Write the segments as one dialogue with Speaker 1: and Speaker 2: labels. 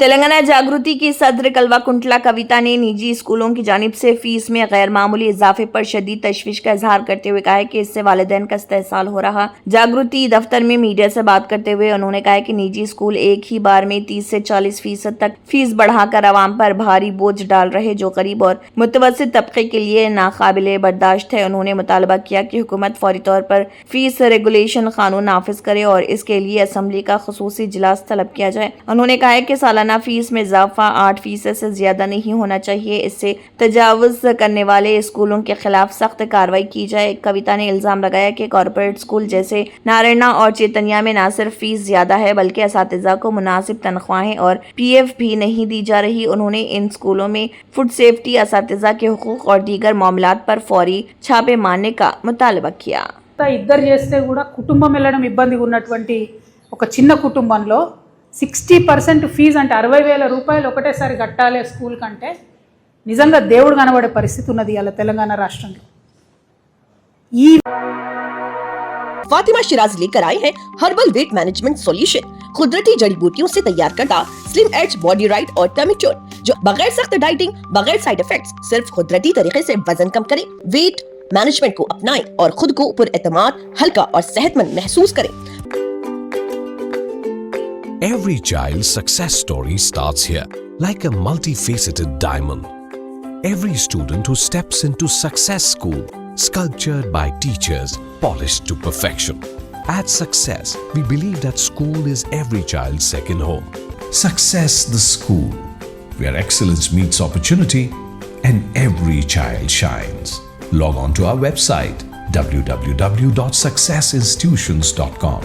Speaker 1: तेलंगाना जागृति की सदर कलवा कुंटला कविता ने निजी स्कूलों की जानिब से फीस में गैर मामूली इजाफे पर शदीद तशवीश का इजहार करते हुए कहा है कि इससे वालिदैन का इस्तेहसाल हो रहा। जागृति दफ्तर में मीडिया से बात करते हुए उन्होंने कहा कि निजी स्कूल एक ही बार में 30 से 40% तक फीस बढ़ाकर आवाम पर भारी बोझ डाल रहे, जो गरीब और मुतवस्सित तबके के लिए नाकाबिले बर्दाश्त है। उन्होंने मुतालबा किया कि हुकूमत फौरी तौर पर फीस रेगुलेशन कानून नाफिज करे और इसके लिए असम्बली का खुसूसी इजलास तलब किया जाए। उन्होंने कहा कि सालाना फीस में इजाफा 8% से ज्यादा नहीं होना चाहिए। इससे तजावुज करने वाले स्कूलों के खिलाफ सख्त कार्रवाई की जाए। कविता ने इल्जाम लगाया कि कॉर्पोरेट स्कूल जैसे नारायणा और चैतन्या में न सिर्फ फीस ज्यादा है बल्कि असातिज़ा को मुनासिब तनख्वाहें और PF भी नहीं दी जा रही। उन्होंने इन स्कूलों में फूड सेफ्टी, असातिज़ा के हुकूक और दीगर मामलात पर फौरी छापे मारने का मुतालबा किया।
Speaker 2: ఇద్దరు చేస్తే కూడా కుటుంబం వెళ్ళడం ఇబ్బందిగా ఉన్నటువంటి ఒక చిన్న కుటుంబంలో 60% ఫీజు అంటే 60,000 రూపాయలు ఒకటేసారి కట్టాలి స్కూల్ కంటే నిజంగా దేవుడు కనబడే పరిస్థితి ఉన్నది ఇవాళ తెలంగాణ రాష్ట్రంలో। ఈ
Speaker 3: फातिमा शिराज लेकर आए हैं हर्बल वेट मैनेजमेंट सॉल्यूशन, कुदरती जड़ी बूटियों से तैयार करता स्लिम एज बॉडी राइट और टमी ट्यून, जो बगैर सख्त डाइटिंग, बगैर साइड इफेक्ट्स, सिर्फ कुदरती तरीके से वजन कम करे। वेट मैनेजमेंट को अपनाएं और खुद को पुरएतमाद, हल्का और सेहतमंद महसूस करें।
Speaker 4: Every child's success story starts here, like a multifaceted diamond. Every student who steps into Success School, sculptured by teachers, polished to perfection. At Success, we believe that school is every child's second home.
Speaker 5: Success the School, where excellence meets opportunity and every child shines. Log on to our website www.successinstitutions.com.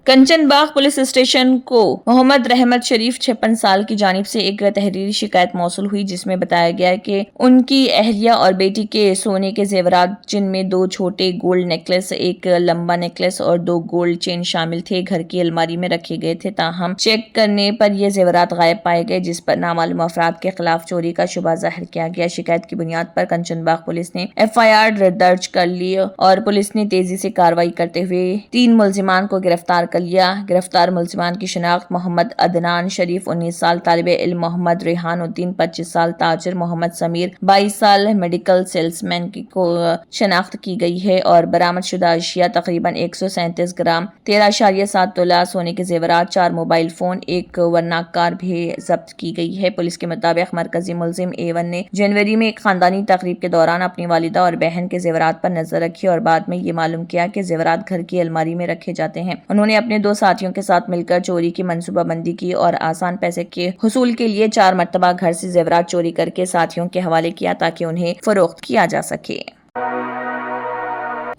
Speaker 1: Kanchan Bagh police station को मोहम्मद रहमत शरीफ 56 साल की जानिब से एक तहरीरी शिकायत मौसूल हुई, जिसमें बताया गया कि उनकी अहलिया और बेटी के सोने के जेवरात, जिनमें 2 छोटे गोल्ड नेकलेस, एक लंबा नेकलेस और 2 गोल्ड चेन शामिल थे, घर की अलमारी में रखे गए थे। ताहम चेक करने पर ये जेवरात गायब पाए गए, जिस पर नामालूम अफराद के खिलाफ चोरी का शुबा जाहिर किया गया। शिकायत की बुनियाद पर कंचन बाग पुलिस ने FIR दर्ज कर ली और पुलिस ने तेजी से कार्रवाई करते हुए 3 मुलजिमान को गिरफ्तार कर लिया। गिरफ्तार मुलजिमान की शनाख्त मोहम्मद अदनान शरीफ 19 साल, तालिबे इल्म मोहम्मद रेहान उद्दीन 25 साल, ताजिर मोहम्मद समीर 22 साल, मेडिकल सेल्समैन की को शनाख्त की गई है और बरामद शुदा अशिया तकरीबन 137 ग्राम 13.7 तोला सोने के जेवरात, 4 मोबाइल फोन, एक वर्नाक कार भी जब्त की गई है। पुलिस के मुताबिक मरकजी मुलजिम A1 ने जनवरी में एक खानदानी तकरीब के दौरान अपनी वालिदा और बहन के जेवरात पर नजर रखी और बाद में ये मालूम किया कि जेवरात घर की अलमारी में रखे जाते हैं। उन्होंने अपने 2 साथियों के साथ मिलकर चोरी की मंसूबाबंदी की और आसान पैसे के हुसूल के लिए 4 मरतबा घर से जेवरात चोरी करके साथियों के हवाले किया ताकि उन्हें फरोख्त किया जा सके।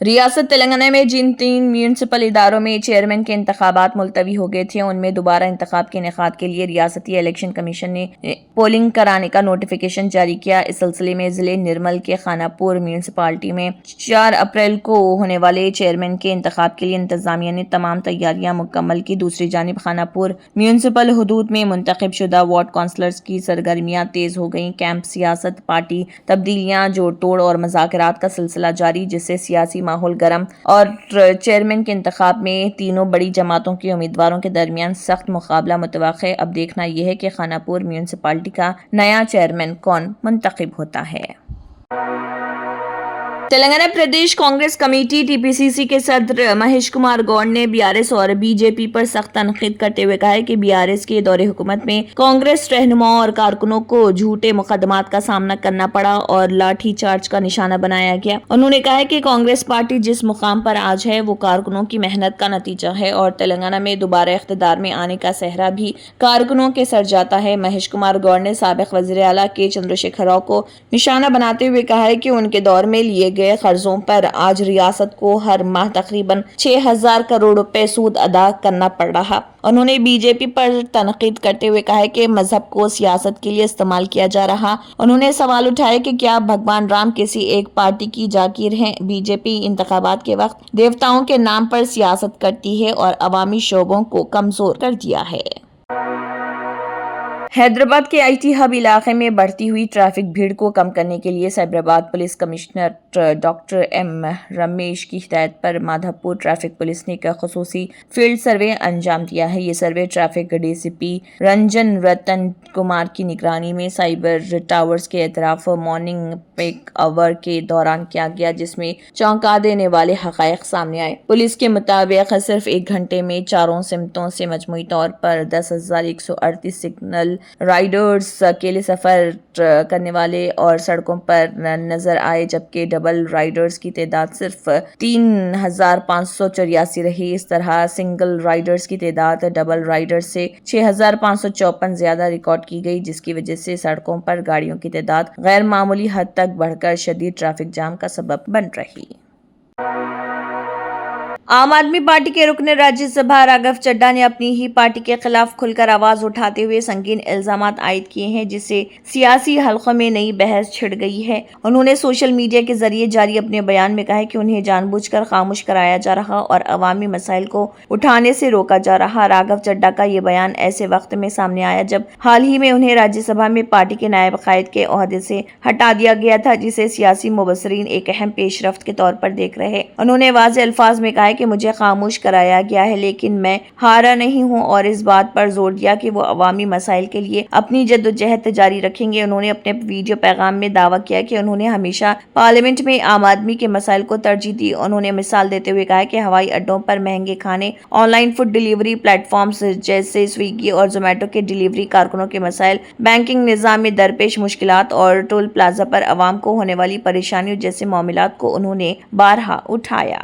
Speaker 1: रियासत तेलंगाना में जिन 3 म्यूनसिपल इदारों में चेयरमैन के इंतखाबात मुलतवी हो गए थे, उनमें दोबारा इंतखाब के इनेकाद के लिए रियासती इलेक्शन कमीशन ने पोलिंग कराने का नोटिफिकेशन जारी किया। इस सिलसिले में जिले निर्मल के खानापुर म्यूनसिपालिटी में 4 अप्रैल को होने वाले चेयरमैन के इंतखाब के लिए इंतजामिया ने तमाम तैयारियां मुकम्मल की। दूसरी जानिब खानापुर म्यूनसिपल हुदूद में मुंतखब शुदा वार्ड काउंसलर्स की सरगर्मियां तेज हो गई। कैंप, सियासत, पार्टी तब्दीलियां, जोड़ तोड़ और मुज़ाकरात का सिलसिला जारी, जिससे सियासी माहौल गर्म और चेयरमैन के इंतखाब में तीनों बड़ी जमातों के उम्मीदवारों के दरमियान सख्त मुकाबला मुतवक्के। अब देखना यह है कि खानापुर म्यूनसिपालिटी का नया चेयरमैन कौन मुंतखब होता है। तेलंगाना प्रदेश कांग्रेस कमेटी TPCC के सदर महेश कुमार गौड़ ने BRS और BJP पर सख्त तनकीद करते हुए कहा है कि BRS के दौरे हुकूमत में कांग्रेस रहनुमाओं और कारकुनों को झूठे मुकदमात का सामना करना पड़ा और लाठी चार्ज का निशाना बनाया गया। उन्होंने कहा है कि कांग्रेस पार्टी जिस मुकाम पर आज है वो कारकुनों की मेहनत का नतीजा है और तेलंगाना में दोबारा इख्तिदार में आने का सहरा भी कारकुनों के सर जाता है। महेश कुमार गौड़ ने साबिक वज़ीर आला के चंद्रशेखर राव को निशाना बनाते हुए कहा है कि उनके दौर में लिए गए कर्जों पर आज रियासत को हर माह तकरीबन 6,000 करोड़ रुपए सूद अदा करना पड़ रहा। उन्होंने BJP पर तनकीद करते हुए कहा है कि मजहब को सियासत के लिए इस्तेमाल किया जा रहा। उन्होंने सवाल उठाया कि क्या भगवान राम किसी एक पार्टी की जागीर हैं। BJP इंतखाबात के वक्त देवताओं के नाम पर सियासत करती है और अवामी शोबों को कमजोर कर दिया है। हैदराबाद के IT हब इलाके में बढ़ती हुई ट्रैफिक भीड़ को कम करने के लिए Cyberabad police commissioner doctor M Ramesh کی ہدایت پر مادھاپور ٹریفک پولیس نے ایک خصوصی فیلڈ سروے انجام دیا ہے۔ یہ سروے ٹریفک ڈی سی پی رنجن رتن کمار کی نگرانی میں سائبر ٹاورز کے اطراف مارننگ پیک آور کے دوران کیا گیا، جس میں چونکا دینے والے حقائق سامنے آئے۔ پولیس کے مطابق صرف 1 گھنٹے میں چاروں سمتوں سے مجموعی طور پر 10,138 سگنل رائڈرز اکیلے سفر کرنے والے اور سڑکوں پر نظر آئے، جبکہ ڈبل رائڈرز کی تعداد صرف 3,584 رہی۔ اس طرح سنگل رائڈرز کی تعداد ڈبل رائڈرز سے 6,554 زیادہ ریکارڈ کی گئی، جس کی وجہ سے سڑکوں پر گاڑیوں کی تعداد غیر معمولی حد تک بڑھ کر شدید ٹریفک جام کا سبب بن رہی۔ عام آدمی پارٹی کے رکن راجیہ سبھا راگھو چڈھا نے اپنی ہی پارٹی کے خلاف کھل کر آواز اٹھاتے ہوئے سنگین الزامات عائد کیے ہیں، جس سے سیاسی حلقوں میں نئی بحث چھڑ گئی ہے۔ انہوں نے سوشل میڈیا کے ذریعے جاری اپنے بیان میں کہا ہے کہ انہیں جان بوجھ کر خاموش کرایا جا رہا اور عوامی مسائل کو اٹھانے سے روکا جا رہا۔ راگھو چڈھا کا یہ بیان ایسے وقت میں سامنے آیا جب حال ہی میں انہیں راجیہ سبھا میں پارٹی کے نائب قائد کے عہدے سے ہٹا دیا گیا تھا، جسے سیاسی مبصرین ایک اہم پیش رفت کے طور پر دیکھ رہے۔ انہوں نے واضح الفاظ میں کہا ہے کہ مجھے خاموش کرایا گیا ہے، لیکن میں ہارا نہیں ہوں، اور اس بات پر زور دیا کہ وہ عوامی مسائل کے لیے اپنی جدوجہد جاری رکھیں گے۔ انہوں نے اپنے ویڈیو پیغام میں دعویٰ کیا کہ انہوں نے ہمیشہ پارلیمنٹ میں عام آدمی کے مسائل کو ترجیح دی۔ انہوں نے مثال دیتے ہوئے کہا کہ ہوائی اڈوں پر مہنگے کھانے، online food delivery platforms جیسے سویگی اور زومیٹو کے ڈیلیوری کارکنوں کے مسائل، بینکنگ نظام میں درپیش مشکلات اور ٹول پلازا پر عوام کو ہونے والی پریشانیوں جیسے معاملات کو انہوں نے بارہا اٹھایا۔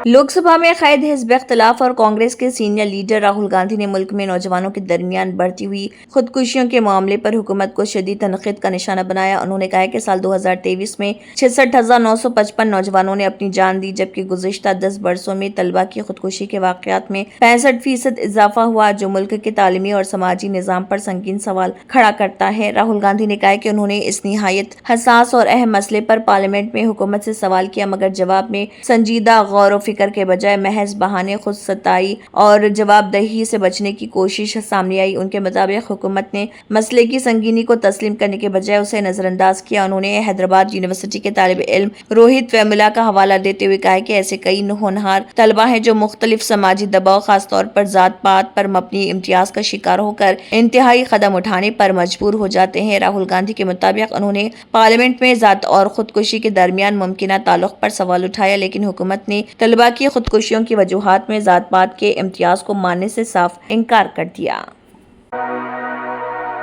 Speaker 1: لوک سبھا میں قائد حزب اختلاف اور کانگریس کے سینئر لیڈر راہل گاندھی نے ملک میں نوجوانوں کے درمیان بڑھتی ہوئی خودکشیوں کے معاملے پر حکومت کو شدید تنقید کا نشانہ بنایا۔ انہوں نے کہا کہ سال 2023 میں 66,955 نوجوانوں نے اپنی جان دی، جبکہ گزشتہ 10 برسوں میں طلبہ کی خودکشی کے واقعات میں 65% اضافہ ہوا، جو ملک کے تعلیمی اور سماجی نظام پر سنگین سوال کھڑا کرتا ہے۔ راہل گاندھی نے کہا کہ انہوں نے اس نہایت حساس اور اہم مسئلے پر پارلیمنٹ میں حکومت سے سوال کیا، مگر جواب میں سنجیدہ غور و فکر کے بجائے محض بہانے، خود ستائی اور جواب دہی سے بچنے کی کوشش سامنے آئی۔ ان کے مطابق حکومت نے مسئلے کی سنگینی کو تسلیم کرنے کے بجائے اسے نظر انداز کیا۔ انہوں نے حیدرآباد یونیورسٹی کے طالب علم روہت ویملا کا حوالہ دیتے ہوئے کہا کہ ایسے کئی ہونہار طلبہ ہیں جو مختلف سماجی دباؤ، خاص طور پر ذات پات پر مبنی امتیاز کا شکار ہو کر انتہائی قدم اٹھانے پر مجبور ہو جاتے ہیں۔ راہل گاندھی کے مطابق انہوں نے پارلیمنٹ میں ذات اور خودکشی کے درمیان ممکنہ تعلق پر سوال اٹھایا، لیکن حکومت نے طلبہ کی خودکشیوں کی وجوہات میں ذات پات کے امتیاز کو ماننے سے صاف انکار کر دیا۔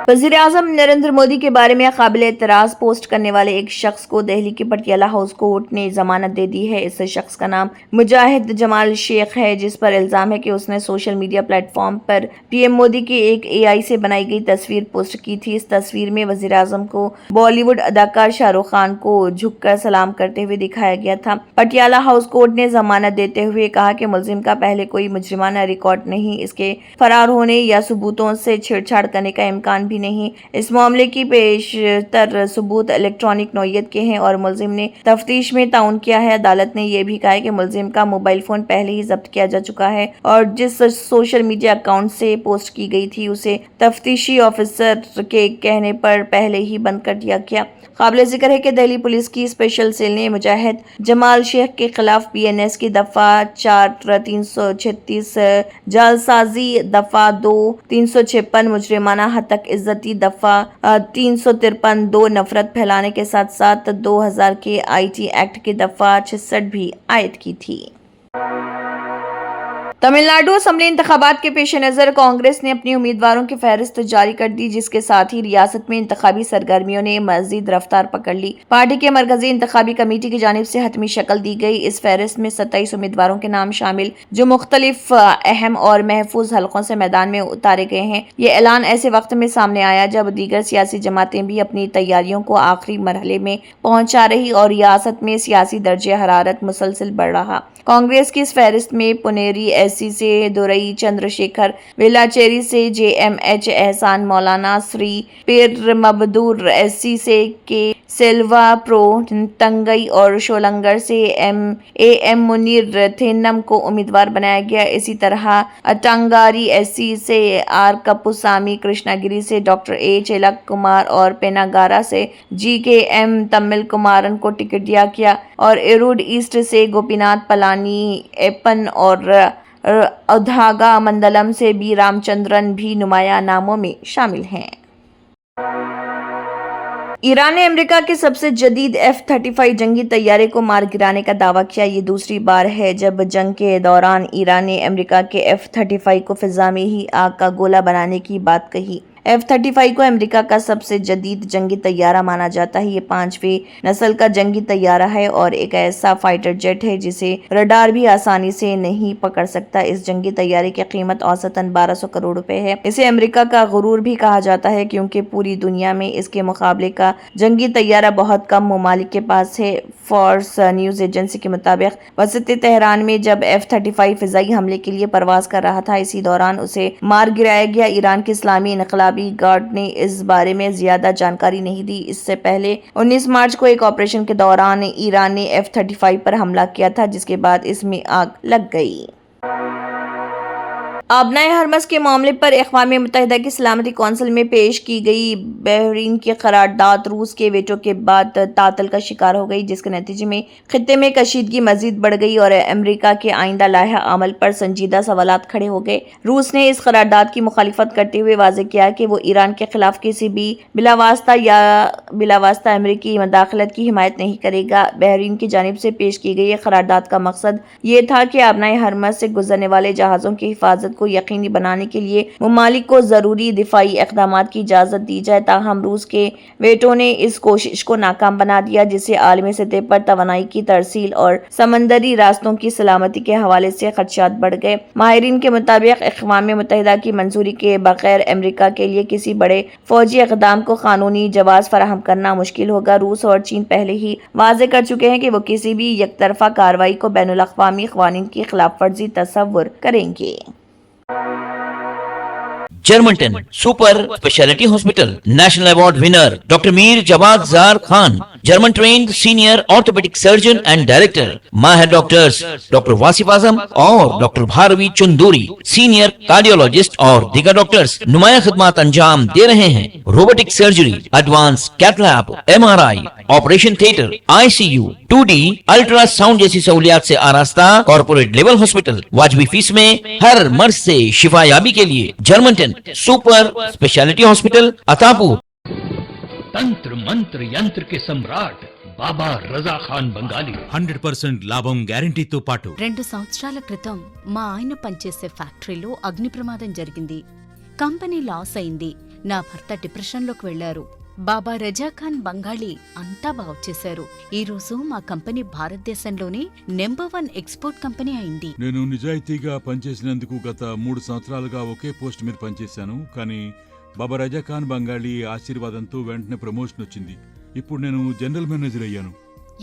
Speaker 1: وزیر اعظم نریندر مودی کے بارے میں قابل اعتراض پوسٹ کرنے والے ایک شخص کو دہلی کی پٹیالہ ہاؤس کورٹ نے ضمانت دے دی ہے۔ اس شخص کا نام مجاہد جمال شیخ ہے، جس پر الزام ہے کہ اس نے سوشل میڈیا پلیٹ فارم پر پی ایم مودی کی ایک اے آئی سے بنائی گئی تصویر پوسٹ کی تھی۔ اس تصویر میں وزیر اعظم کو بالی ووڈ اداکار شاہ رخ خان کو جھک کر سلام کرتے ہوئے دکھایا گیا تھا۔ پٹیالہ ہاؤس کورٹ نے ضمانت دیتے ہوئے کہا کہ ملزم کا پہلے کوئی مجرمانہ ریکارڈ نہیں، اس کے فرار ہونے یا ثبوتوں سے چھیڑ چھاڑ کرنے کا امکان بھی نہیں۔ اس معاملے کی بیشتر ثبوت الیکٹرانک نوعیت کے ہیں اور ملزم نے تفتیش میں تعاون کیا ہے۔ عدالت نے یہ بھی کہا ہے کہ ملزم کا موبائل فون پہلے ہی ضبط کیا جا چکا ہے اور جس سوشل میڈیا اکاؤنٹ سے پوسٹ کی گئی تھی اسے تفتیشی آفیسر کے کہنے پر پہلے ہی بند کر دیا گیا۔ قابل ذکر ہے کہ دہلی پولیس کی اسپیشل سیل نے مجاہد جمال شیخ کے خلاف پی این ایس کی دفعہ 4/336 جعلسازی، دفعہ 2/356 مجرمانہ ہتک عزتی، دفعہ 353 2 نفرت پھیلانے کے ساتھ ساتھ 2000 کے آئی ٹی ایکٹ کی دفعہ 66 بھی عائد کی تھی۔ تمل ناڈو اسمبلی انتخابات کے پیش نظر کانگریس نے اپنی امیدواروں کی فہرست جاری کر دی، جس کے ساتھ ہی ریاست میں انتخابی سرگرمیوں نے مزید رفتار پکڑ لی۔ پارٹی کے مرکزی انتخابی کمیٹی کی جانب سے حتمی شکل دی گئی اس فہرست میں 27 امیدواروں کے نام شامل جو مختلف اہم اور محفوظ حلقوں سے میدان میں اتارے گئے ہیں۔ یہ اعلان ایسے وقت میں سامنے آیا جب دیگر سیاسی جماعتیں بھی اپنی تیاریوں کو آخری مرحلے میں پہنچا رہی اور ریاست میں سیاسی درجہ حرارت مسلسل بڑھ رہا۔ کانگریس کی اس فہرست میں پنیری SC से दुरई चंद्रशेखर, वेलाचेरी से JMH एहसान मौलाना, श्री पीर मबदूर SC से के सिल्वा प्रो तंगई और शोलंगर से AM मुनीर थेन्नम को उम्मीदवार बनाया गया। इसी तरह अटंगारी SC से R कपुसामी, कृष्णागिरी से डॉक्टर A चेलक कुमार और पेनागारा से GKM तमिल कुमारन को टिकट दिया गया और एरुड ईस्ट से गोपीनाथ पलानी एपन और औधागा मंडलम से बी रामचंद्रन भी नुमाया नामों में शामिल हैं। ईरान ने अमेरिका के सबसे जदीद F-35 जंगी तैयारे को मार गिराने का दावा किया। ये दूसरी बार है जब जंग के दौरान ईरान ने अमेरिका के F-35 को फिजा में ही आग का गोला बनाने की बात कही। F-35 को अमेरिका का सबसे जदीद जंगी तैयारा माना जाता है। ये 5वीं नस्ल का जंगी तैयारा है और एक ऐसा फाइटर जेट है जिसे रडार भी आसानी से नहीं पकड़ सकता। इस जंगी तैयारे की कीमत औसतन 1200 करोड़ रुपए है। इसे अमेरिका का गुरूर भी कहा जाता है क्योंकि पूरी दुनिया में इसके मुकाबले का जंगी तैयारा बहुत कम ममालिक के पास है। फॉर्स न्यूज एजेंसी के मुताबिक वसत तेहरान में जब F-35 फिजाई हमले के लिए परवाज कर रहा था, इसी दौरान उसे मार गिराया गया। ईरान की इस्लामी इनकलाबी गार्ड ने इस बारे में ज्यादा जानकारी नहीं दी। इससे पहले 19 मार्च को एक ऑपरेशन के दौरान ईरान ने F-35 पर हमला किया था, जिसके बाद इसमें आग लग गई। आबनाए हरमस के मामले पर अक़वाम मुत्तहिदा की सलामती कौंसिल में पेश की गई बहरीन की करारदाद रूस के वेटो के बाद तातल का शिकार हो गई, जिसके नतीजे में खित्ते में कशीदगी मजीद बढ़ गई और अमेरिका के आइंदा लाहा अमल पर संजीदा सवालात खड़े हो गए। रूस ने इस करारदाद की मुखालिफत करते हुए वाज़ेह किया कि वो ईरान के खिलाफ किसी भी बिलावास्ता अमेरिकी मदाखलत की हिमायत नहीं करेगा। बहरीन की जानिब से पेश की गई करारदाद का मकसद ये था कि आबनाए हरमस से गुजरने वाले जहाज़ों की हिफाजत को यकीनी बनाने के लिए मुमालिक को जरूरी दिफाई इक़दामात की इजाज़त दी जाए। ताहम रूस के वेटो ने इस कोशिश को नाकाम बना दिया, जिससे आलमी सतह पर तवानाई की तरसील और समंदरी रास्तों की सलामती के हवाले से खदशात बढ़ गए। माहिरीन के मुताबिक अक़वाम मुत्तहिदा की मंजूरी के बगैर अमेरिका के लिए किसी बड़े फौजी इक़दाम को कानूनी जवाज़ फराहम करना मुश्किल होगा। रूस और चीन पहले ही वाज़ेह कर चुके हैं कि वो किसी भी यकतरफा कार्रवाई को बैनुल अक़वामी क़वानीन की खिलाफ वर्जी तसव्वुर करेंगे।
Speaker 6: Germanten super speciality hospital national award winner doctor Mir Jawad Zar Khan, German trained senior orthopaedic surgeon and director, माहिर डॉक्टर्स डॉक्टर वासिफ आजम और doctor Bharavi Chunduri, senior cardiologist और दीगर डॉक्टर्स नुमाया खिदमत अंजाम दे रहे हैं। Robotic surgery, advance cath lab, MRI, operation theatre, ICU, 2D ultrasound जैसी सहूलियात से आरास्ता कॉर्पोरेट लेवल हॉस्पिटल। वाजबी फीस में हर मर्ज से शिफायाबी के लिए Germanton super speciality hospital Attapur.
Speaker 7: तंत्र मंत्र यंत्र के सम्राट బాబా రజా ఖాన్ బంగాలి 100% లాభం గ్యారెంటీతో పాటు
Speaker 8: 2 సంవత్సరాల క్రితం మా ఆయన పనిచేసే ఫ్యాక్టరీలో అగ్ని ప్రమాదం జరిగింది. కంపెనీ లాస్ అయింది. నా భర్త డిప్రెషన్లోకి వెళ్లారు. బాబా రజా ఖాన్ బంగాళీ అంతా బాగు చేశారు. ఈ రోజు మా కంపెనీ భారతదేశంలోనే నెంబర్ 1 ఎక్స్పోర్ట్ కంపెనీ అయింది.
Speaker 9: నేను నిజాయితీగా పనిచేసినందుకు గత 3 సంవత్సరాలుగా ఒకే పోస్ట్ మీద పనిచేశాను. కానీ బాబా రజా ఖాన్ బంగాళీ ఆశీర్వాదంతో వెంటనే ప్రమోషన్ వచ్చింది. ఇప్పుడు నేను జనరల్ మేనేజర్ అయ్యాను.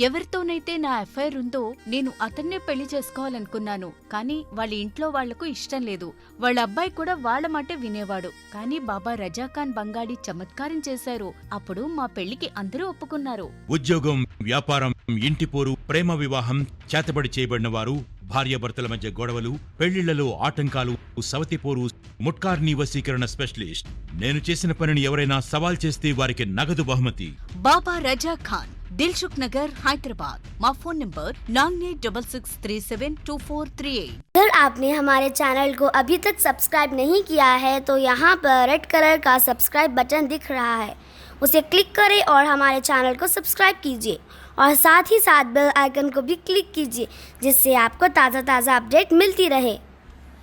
Speaker 8: ఎవరితోనైతే నా అఫైర్ ఉందో నేను అతన్నే పెళ్లి చేసుకోవాలనుకున్నాను. కానీ వాళ్ళ ఇంట్లో వాళ్లకు ఇష్టం లేదు. వాళ్ళ అబ్బాయి కూడా వాళ్ళ మాట వినేవాడు. కానీ బాబా రజా ఖాన్ బంగాళీ చమత్కారం చేశారు. అప్పుడు మా పెళ్లికి అందరూ ఒప్పుకున్నారు.
Speaker 7: ఉద్యోగం, వ్యాపారం, ఇంటి పోరు, ప్రేమ వివాహం, చేతబడి చేయబడిన వారు, భార్యాభర్తల మధ్య గొడవలు, పెళ్లిళ్లలో ఆటంకాలు, సవతిపోరు, ముట్కార్నీ వశీకరణ స్పెషలిస్ట్. నేను చేసిన పనిని ఎవరైనా సవాల్ చేస్తే వారికి నగదు బహుమతి.
Speaker 8: బాబా రజా ఖాన్, दिलसुख नगर, हैदराबाद। माँ फोन नंबर 9866372438।
Speaker 10: अगर आपने हमारे चैनल को अभी तक सब्सक्राइब नहीं किया है तो यहाँ पर रेड कलर का सब्सक्राइब बटन दिख रहा है, उसे क्लिक करें और हमारे चैनल को सब्सक्राइब कीजिए और साथ ही साथ बेल आइकन को भी क्लिक कीजिए, जिससे आपको ताज़ा अपडेट मिलती रहे।